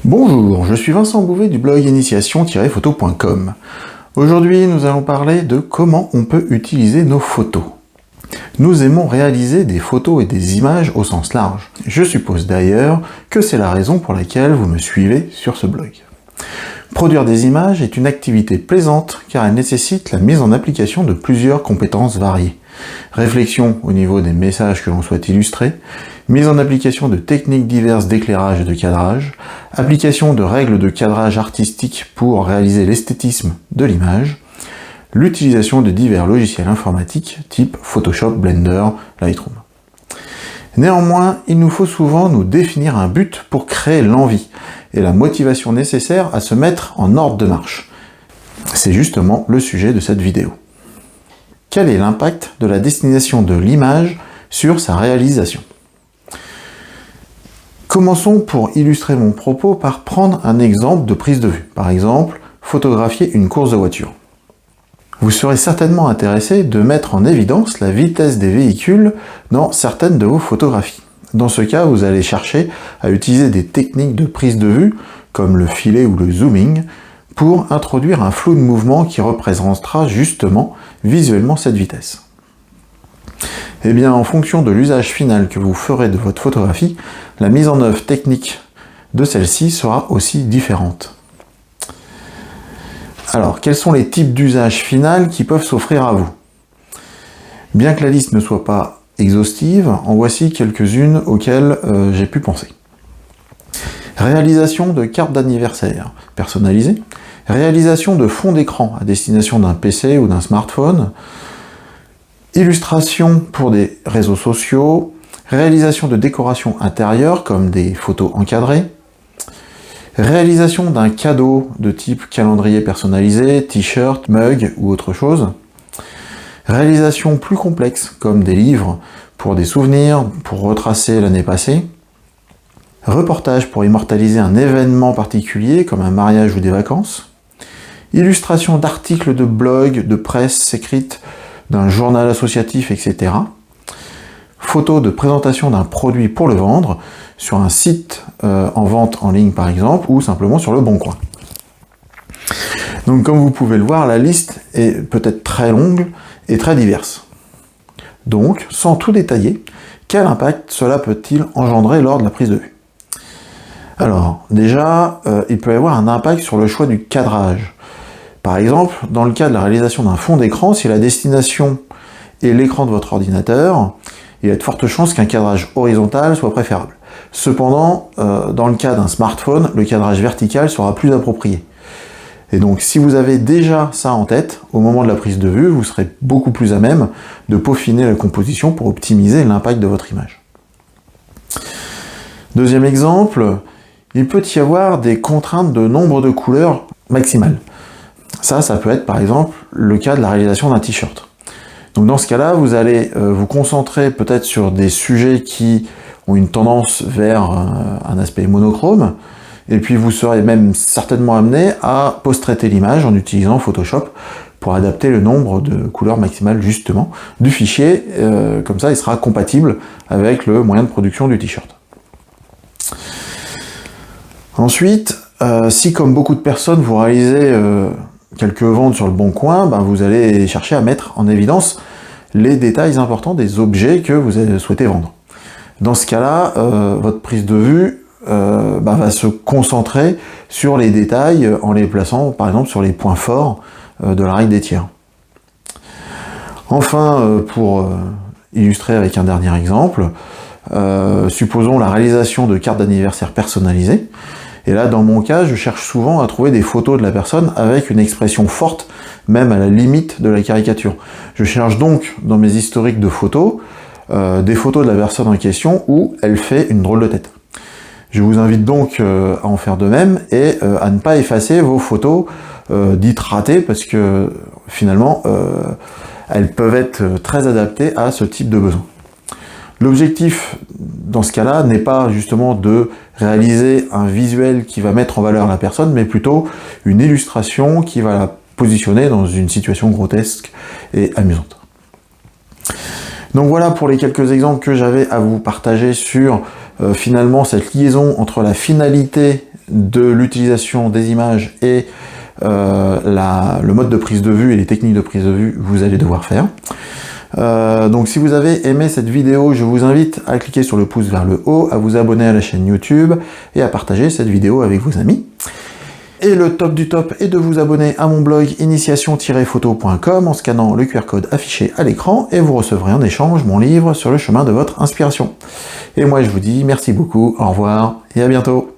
Bonjour, je suis Vincent Bouvet du blog initiation-photo.com. Aujourd'hui, nous allons parler de comment on peut utiliser nos photos. Nous aimons réaliser des photos et des images au sens large. Je suppose d'ailleurs que c'est la raison pour laquelle vous me suivez sur ce blog. Produire des images est une activité plaisante car elle nécessite la mise en application de plusieurs compétences variées. Réflexion au niveau des messages que l'on souhaite illustrer, mise en application de techniques diverses d'éclairage et de cadrage, application de règles de cadrage artistique pour réaliser l'esthétisme de l'image, l'utilisation de divers logiciels informatiques type Photoshop, Blender, Lightroom. Néanmoins, il nous faut souvent nous définir un but pour créer l'envie et la motivation nécessaire à se mettre en ordre de marche. C'est justement le sujet de cette vidéo. Quel est l'impact de la destination de l'image sur sa réalisation? Commençons pour illustrer mon propos par prendre un exemple de prise de vue. Par exemple, photographier une course de voiture. Vous serez certainement intéressé de mettre en évidence la vitesse des véhicules dans certaines de vos photographies. Dans ce cas, vous allez chercher à utiliser des techniques de prise de vue, comme le filet ou le zooming, pour introduire un flou de mouvement qui représentera justement visuellement cette vitesse. Eh bien, en fonction de l'usage final que vous ferez de votre photographie, la mise en œuvre technique de celle-ci sera aussi différente. Alors, quels sont les types d'usages final qui peuvent s'offrir à vous? Bien que la liste ne soit pas exhaustive, en voici quelques-unes auxquelles j'ai pu penser. Réalisation de cartes d'anniversaire personnalisées, réalisation de fonds d'écran à destination d'un PC ou d'un smartphone, illustration pour des réseaux sociaux, réalisation de décorations intérieures comme des photos encadrées, réalisation d'un cadeau de type calendrier personnalisé, t-shirt, mug ou autre chose, réalisation plus complexe comme des livres pour des souvenirs, pour retracer l'année passée, reportage pour immortaliser un événement particulier comme un mariage ou des vacances, illustration d'articles de blog, de presse écrite, d'un journal associatif, etc. Photo de présentation d'un produit pour le vendre sur un site en vente en ligne par exemple, ou simplement sur le Bon Coin. Donc comme vous pouvez le voir, la liste est peut-être très longue et très diverse. Donc, sans tout détailler, quel impact cela peut-il engendrer lors de la prise de vue? Alors, déjà, il peut y avoir un impact sur le choix du cadrage. Par exemple, dans le cas de la réalisation d'un fond d'écran, si la destination est l'écran de votre ordinateur, il y a de fortes chances qu'un cadrage horizontal soit préférable. Cependant, dans le cas d'un smartphone, le cadrage vertical sera plus approprié. Et donc, si vous avez déjà ça en tête, au moment de la prise de vue, vous serez beaucoup plus à même de peaufiner la composition pour optimiser l'impact de votre image. Deuxième exemple, il peut y avoir des contraintes de nombre de couleurs maximales. Ça peut être par exemple le cas de la réalisation d'un t-shirt. Donc dans ce cas-là, vous allez vous concentrer peut-être sur des sujets qui ont une tendance vers un aspect monochrome, et puis vous serez même certainement amené à post-traiter l'image en utilisant Photoshop pour adapter le nombre de couleurs maximales justement du fichier, comme ça il sera compatible avec le moyen de production du t-shirt. Ensuite, si comme beaucoup de personnes vous réalisez quelques ventes sur le Bon Coin, vous allez chercher à mettre en évidence les détails importants des objets que vous souhaitez vendre. Dans ce cas-là, votre prise de vue va se concentrer sur les détails en les plaçant par exemple sur les points forts de la règle des tiers. Enfin, pour illustrer avec un dernier exemple, supposons la réalisation de cartes d'anniversaire personnalisées. Et là, dans mon cas, je cherche souvent à trouver des photos de la personne avec une expression forte, même à la limite de la caricature. Je cherche donc, dans mes historiques de photos, des photos de la personne en question où elle fait une drôle de tête. Je vous invite donc à en faire de même et à ne pas effacer vos photos dites ratées, parce que finalement, elles peuvent être très adaptées à ce type de besoin. L'objectif dans ce cas-là n'est pas justement de réaliser un visuel qui va mettre en valeur la personne, mais plutôt une illustration qui va la positionner dans une situation grotesque et amusante. Donc voilà pour les quelques exemples que j'avais à vous partager sur finalement cette liaison entre la finalité de l'utilisation des images et le mode de prise de vue et les techniques de prise de vue, vous allez devoir faire. Donc si vous avez aimé cette vidéo, je vous invite à cliquer sur le pouce vers le haut, à vous abonner à la chaîne YouTube et à partager cette vidéo avec vos amis. Et le top du top est de vous abonner à mon blog initiation-photo.com en scannant le QR code affiché à l'écran et vous recevrez en échange mon livre sur le chemin de votre inspiration. Et moi je vous dis merci beaucoup, au revoir et à bientôt.